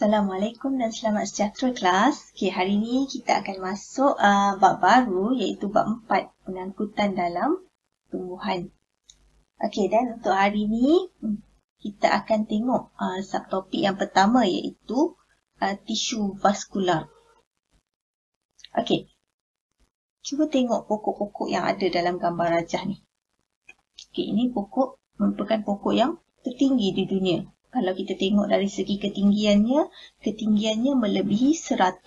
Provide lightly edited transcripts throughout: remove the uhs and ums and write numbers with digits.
Assalamualaikum dan selamat sejahtera kelas. Okey, hari ini kita akan masuk bab baru iaitu bab 4, pengangkutan dalam tumbuhan. Okey, dan untuk hari ini kita akan tengok subtopik yang pertama iaitu tisu vaskular. Okey. Cuba tengok pokok-pokok yang ada dalam gambar rajah ni. Okey, ini pokok merupakan pokok yang tertinggi di dunia. Kalau kita tengok dari segi ketinggiannya melebihi 100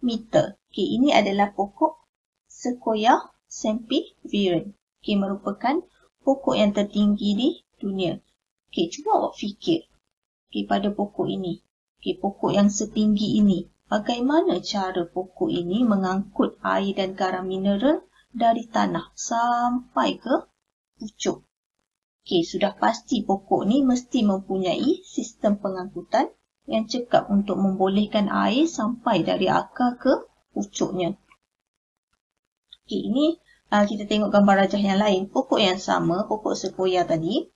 meter. Okey, ini adalah pokok Sequoia sempervirens. Okey, merupakan pokok yang tertinggi di dunia. Okey, cuba awak fikir. Okey, pada pokok ini. Okey, pokok yang setinggi ini. Bagaimana cara pokok ini mengangkut air dan garam mineral dari tanah sampai ke pucuk? Okey, sudah pasti pokok ni mesti mempunyai sistem pengangkutan yang cekap untuk membolehkan air sampai dari akar ke pucuknya. Okey, ini kita tengok gambar rajah yang lain. Pokok yang sama, pokok sequoia tadi.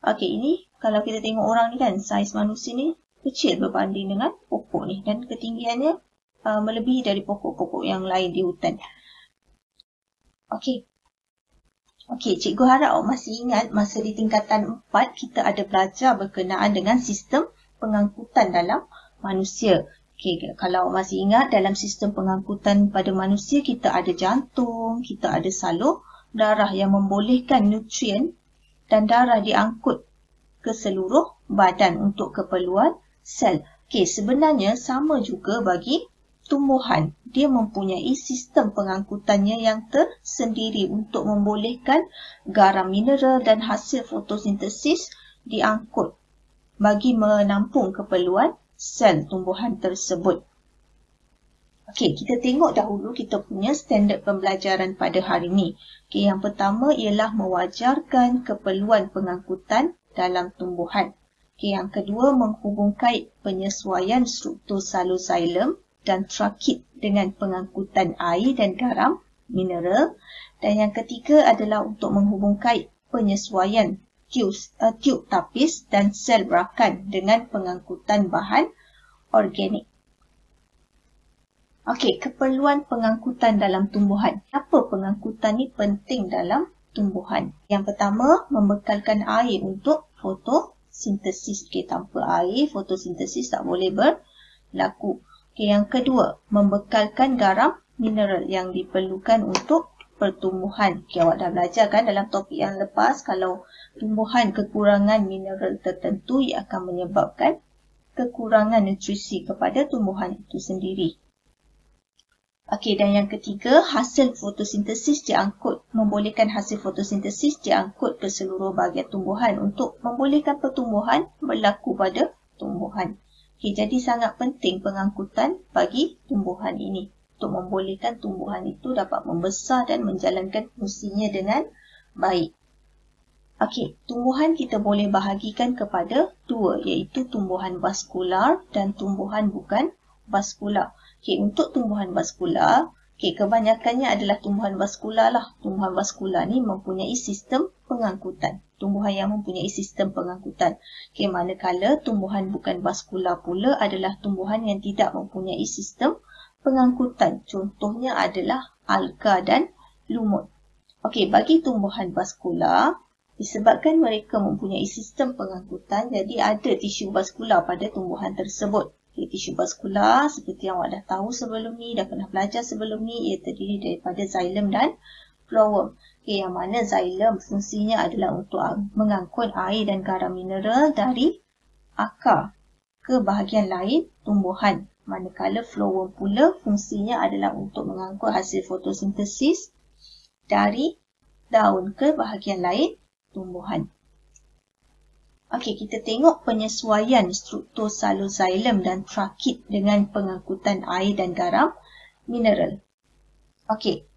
Okey, ini kalau kita tengok orang ni kan, saiz manusia ni kecil berbanding dengan pokok ni. Dan ketinggiannya melebihi dari pokok-pokok yang lain di hutan. Okey. Okey, cikgu harap awak masih ingat masa di tingkatan 4 kita ada belajar berkenaan dengan sistem pengangkutan dalam manusia. Okey, kalau awak masih ingat dalam sistem pengangkutan pada manusia kita ada jantung, kita ada salur darah yang membolehkan nutrien dan darah diangkut ke seluruh badan untuk keperluan sel. Okey, sebenarnya sama juga bagi tumbuhan. Dia mempunyai sistem pengangkutannya yang tersendiri untuk membolehkan garam mineral dan hasil fotosintesis diangkut bagi menampung keperluan sel tumbuhan tersebut. Okey, kita tengok dahulu kita punya standard pembelajaran pada hari ini. Okey, yang pertama ialah mewajarkan keperluan pengangkutan dalam tumbuhan. Okey, yang kedua menghubungkait penyesuaian struktur salur-xylem dan trakit dengan pengangkutan air dan garam mineral. Dan yang ketiga adalah untuk menghubungkait penyesuaian tiub tapis dan sel berakan dengan pengangkutan bahan organik. Okey, keperluan pengangkutan dalam tumbuhan. Apa pengangkutan ni penting dalam tumbuhan? Yang pertama, membekalkan air untuk fotosintesis. Okey, tanpa air, fotosintesis tak boleh berlaku. Okay, yang kedua, membekalkan garam mineral yang diperlukan untuk pertumbuhan. Okay, awak dah belajar kan dalam topik yang lepas, kalau tumbuhan kekurangan mineral tertentu, ia akan menyebabkan kekurangan nutrisi kepada tumbuhan itu sendiri. Okey, dan yang ketiga, hasil fotosintesis diangkut. Membolehkan hasil fotosintesis diangkut ke seluruh bahagian tumbuhan untuk membolehkan pertumbuhan berlaku pada tumbuhan. Okay, jadi sangat penting pengangkutan bagi tumbuhan ini untuk membolehkan tumbuhan itu dapat membesar dan menjalankan fungsinya dengan baik. Okey, tumbuhan kita boleh bahagikan kepada dua, iaitu tumbuhan vaskular dan tumbuhan bukan vaskular. Okey, untuk tumbuhan vaskular, kebanyakannya adalah tumbuhan vaskular lah. Tumbuhan vaskular ni mempunyai sistem pengangkutan. Tumbuhan yang mempunyai sistem pengangkutan. Manakala tumbuhan bukan vaskular pula adalah tumbuhan yang tidak mempunyai sistem pengangkutan. Contohnya adalah alga dan lumut. Okey, bagi tumbuhan vaskular, disebabkan mereka mempunyai sistem pengangkutan, jadi ada tisu vaskular pada tumbuhan tersebut. Okay, tisu vaskular seperti yang awak dah tahu sebelum ni, dah pernah belajar sebelum ni, ia terdiri daripada xylem dan phloem. Okay, yang mana xylem fungsinya adalah untuk mengangkut air dan garam mineral dari akar ke bahagian lain tumbuhan. Manakala phloem pula fungsinya adalah untuk mengangkut hasil fotosintesis dari daun ke bahagian lain tumbuhan. Okey, kita tengok penyesuaian struktur salur-xylem dan trakit dengan pengangkutan air dan garam mineral. Okey,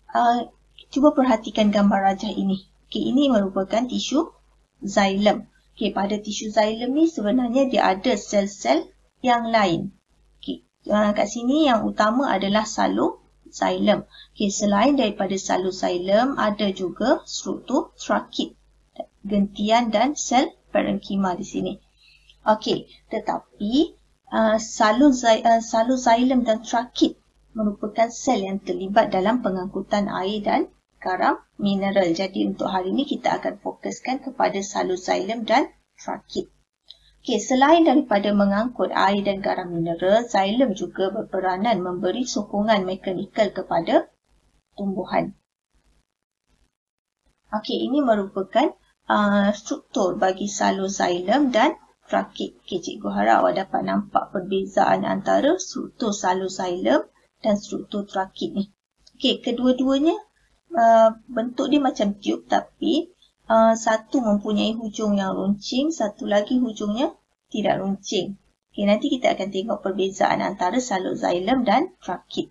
cuba perhatikan gambar rajah ini. Okey, ini merupakan tisu xylem. Okey, pada tisu xylem ni sebenarnya dia ada sel-sel yang lain. Okey, kat sini yang utama adalah salur-xylem. Okey, selain daripada salur-xylem ada juga struktur trakit, gentian dan sel parenkima di sini. Okey, tetapi Salur-xylem dan trakit merupakan sel yang terlibat dalam pengangkutan air dan garam mineral. Jadi untuk hari ini kita akan fokuskan kepada salur-xylem dan trakit. Okey, selain daripada mengangkut air dan garam mineral, xylem juga berperanan memberi sokongan mekanikal kepada tumbuhan. Okey, ini merupakan struktur bagi salur-xylem dan trakit. Okey, cikgu harap awak dapat nampak perbezaan antara struktur salur-xylem dan struktur trakit ni. Okey, kedua-duanya bentuk dia macam tube, tapi satu mempunyai hujung yang runcing, satu lagi hujungnya tidak runcing. Okey, nanti kita akan tengok perbezaan antara salur-xylem dan trakit.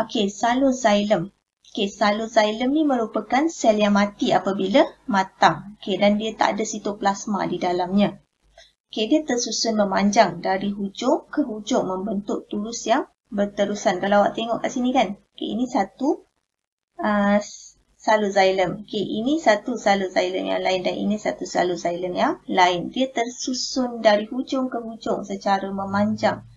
Okey, salur-xylem. Okey, salur-xylem ni merupakan sel yang mati apabila matang. Okey, dan dia tak ada sitoplasma di dalamnya. Okey, dia tersusun memanjang dari hujung ke hujung membentuk tulus yang berterusan. Kalau awak tengok kat sini kan. Okey, ini satu salur-xylem. Okey, ini satu salur-xylem yang lain dan ini satu salur-xylem yang lain. Dia tersusun dari hujung ke hujung secara memanjang.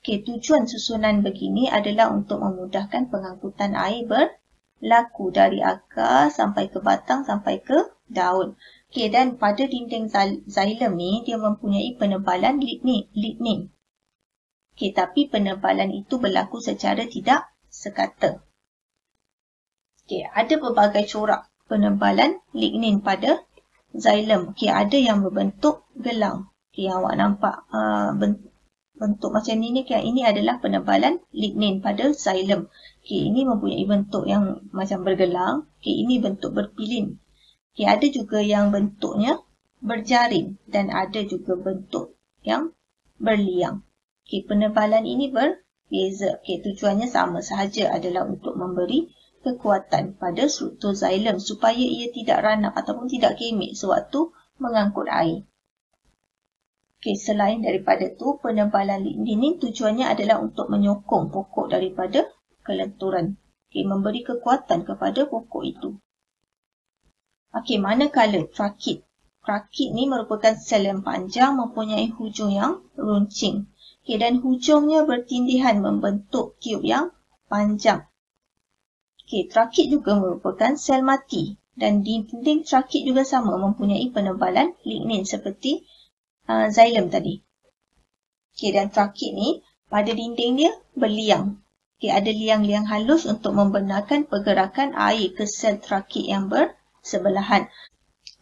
Okey, tujuan susunan begini adalah untuk memudahkan pengangkutan air berlaku dari akar sampai ke batang sampai ke daun. Okey, dan pada dinding xylem ni dia mempunyai penebalan lignin. Okey, tapi penebalan itu berlaku secara tidak sekata. Okey, ada pelbagai corak penebalan lignin pada xylem. Okey, ada yang berbentuk gelang. Okey, yang awak nampak bentuk macam ni. Okay, ini adalah penebalan lignin pada xylem. Okey, ini mempunyai bentuk yang macam bergelang. Okey, ini bentuk berpilin. Okey, ada juga yang bentuknya berjaring dan ada juga bentuk yang berliang. Okey, penebalan ini berbeza. Okey, tujuannya sama sahaja, adalah untuk memberi kekuatan pada struktur xylem supaya ia tidak ranap ataupun tidak kemik sewaktu mengangkut air. Okey, selain daripada tu, penebalan lignin ini tujuannya adalah untuk menyokong pokok daripada kelenturan. Okey, memberi kekuatan kepada pokok itu. Okey, manakala trakit. Trakit ni merupakan sel yang panjang mempunyai hujung yang runcing. Okey, dan hujungnya bertindihan membentuk tiub yang panjang. Okey, trakit juga merupakan sel mati dan dinding trakit juga sama mempunyai penebalan lignin seperti xylem tadi. Okey, dan trakit ni pada dinding dia berliang. Okey, ada liang-liang halus untuk membenarkan pergerakan air ke sel trakit yang bersebelahan.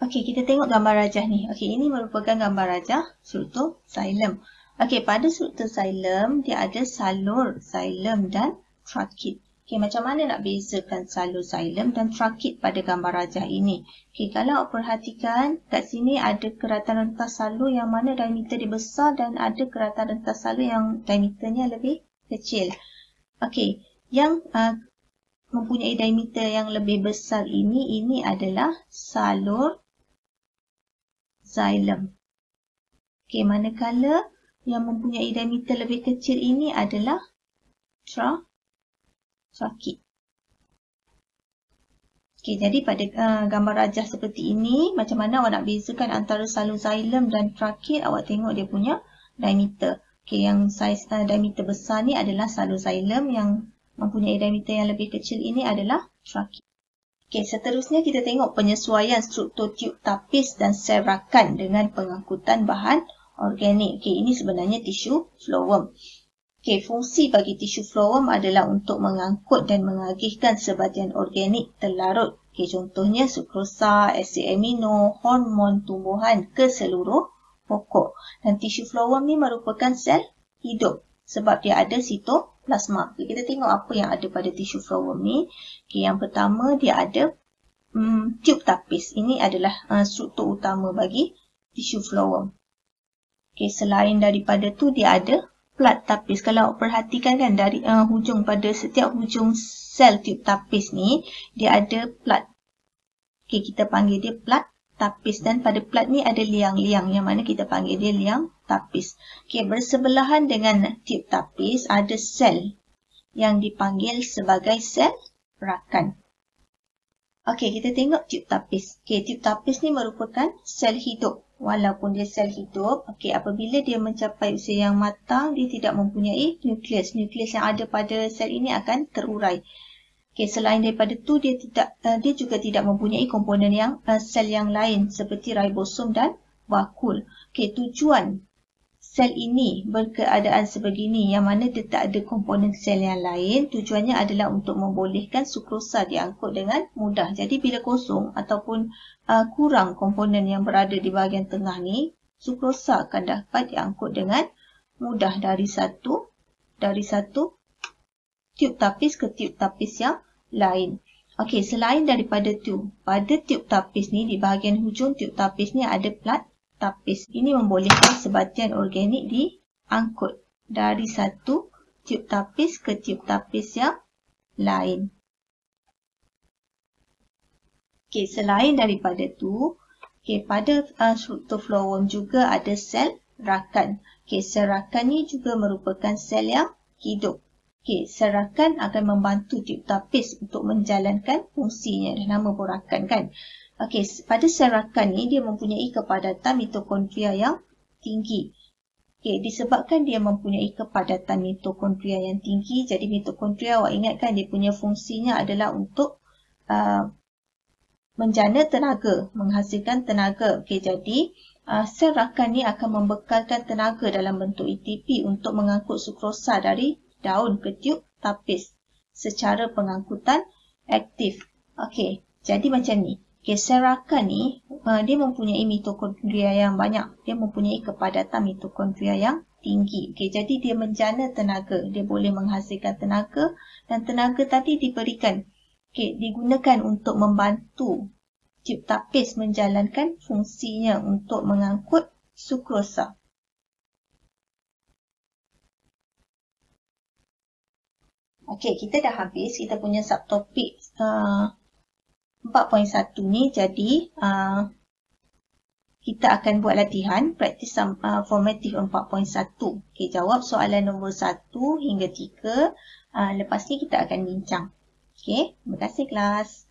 Okey, kita tengok gambar rajah ni. Okey, ini merupakan gambar rajah struktur xylem. Okey, pada struktur xylem dia ada salur xylem dan trakit. Okey, macam mana nak bezakan salur xylem dan trakit pada gambar rajah ini? Okey, kalau awak perhatikan kat sini ada keratan rentas salur yang mana diameter dia besar dan ada keratan rentas salur yang diameternya lebih kecil. Okey, yang mempunyai diameter yang lebih besar ini adalah salur xylem. Okey, manakala yang mempunyai diameter lebih kecil ini adalah trakit. Okey, jadi pada gambar rajah seperti ini, macam mana awak nak bezakan antara salur xylem dan trakit? Awak tengok dia punya diameter. Okey, yang saiz diameter besar ni adalah salur xylem, yang mempunyai diameter yang lebih kecil ini adalah trakit. Okey, seterusnya kita tengok penyesuaian struktur tiub tapis dan sel rakan dengan pengangkutan bahan organik. Okey, ini sebenarnya tisu flowworm. Okey, fungsi bagi tisu flowworm adalah untuk mengangkut dan mengagihkan sebahagian organik terlarut. Okey, contohnya sukrosa, asid amino, hormon tumbuhan ke seluruh pokok. Dan tisu flowworm ni merupakan sel hidup sebab dia ada sitoplasma. Okey, kita tengok apa yang ada pada tisu flowworm ni. Okey, yang pertama dia ada tiub tapis. Ini adalah struktur utama bagi tisu flowworm. Okey, selain daripada tu dia ada plat tapis. Kalau awak perhatikan kan dari hujung, pada setiap hujung sel tiub tapis ni dia ada plat. Okey, kita panggil dia plat tapis dan pada plat ni ada liang-liang yang mana kita panggil dia liang tapis. Okey, bersebelahan dengan tiub tapis ada sel yang dipanggil sebagai sel rakan. Okey, kita tengok tiub tapis. Okey, tiub tapis ni merupakan sel hidup walaupun dia sel hidup, apabila dia mencapai usia yang matang, dia tidak mempunyai nukleus. Nukleus yang ada pada sel ini akan terurai. Selain daripada itu, dia juga tidak mempunyai komponen yang sel yang lain seperti ribosom dan vakul. Tujuan sel ini berkeadaan sebegini yang mana dia tak ada komponen sel yang lain, tujuannya adalah untuk membolehkan sukrosa diangkut dengan mudah. Jadi bila kosong ataupun kurang komponen yang berada di bahagian tengah ni, sukrosa akan dapat diangkut dengan mudah dari satu tiub tapis ke tiub tapis yang lain. Selain daripada itu, pada tiub tapis ni, di bahagian hujung tiub tapis ni ada plat tapis. Ini membolehkan sebatian organik diangkut dari satu tiub tapis ke tiub tapis yang lain. Selain daripada itu, pada struktur flowworm juga ada sel rakan. Sel rakan ni juga merupakan sel yang hidup. Sel rakan akan membantu tiub tapis untuk menjalankan fungsinya. Dah nama pun rakan kan. Pada sel rakan ni, dia mempunyai kepadatan mitokondria yang tinggi. Disebabkan dia mempunyai kepadatan mitokondria yang tinggi, jadi mitokondria, awak ingat kan, dia punya fungsinya adalah untuk menjana tenaga, menghasilkan tenaga. Jadi sel rakan ni akan membekalkan tenaga dalam bentuk ATP untuk mengangkut sukrosa dari daun ke tiub tapis secara pengangkutan aktif. Jadi macam ni. Sel rakan ni, dia mempunyai mitokondria yang banyak. Dia mempunyai kepadatan mitokondria yang tinggi. Jadi dia menjana tenaga. Dia boleh menghasilkan tenaga dan tenaga tadi diberikan. Digunakan untuk membantu tiub tapis menjalankan fungsinya untuk mengangkut sukrosa. Kita dah habis kita punya subtopik 4.1 ni. Jadi kita akan buat latihan praktis formatif 4.1. Jawab soalan nombor 1 hingga 3. Lepas ni kita akan bincang. Terima kasih kelas.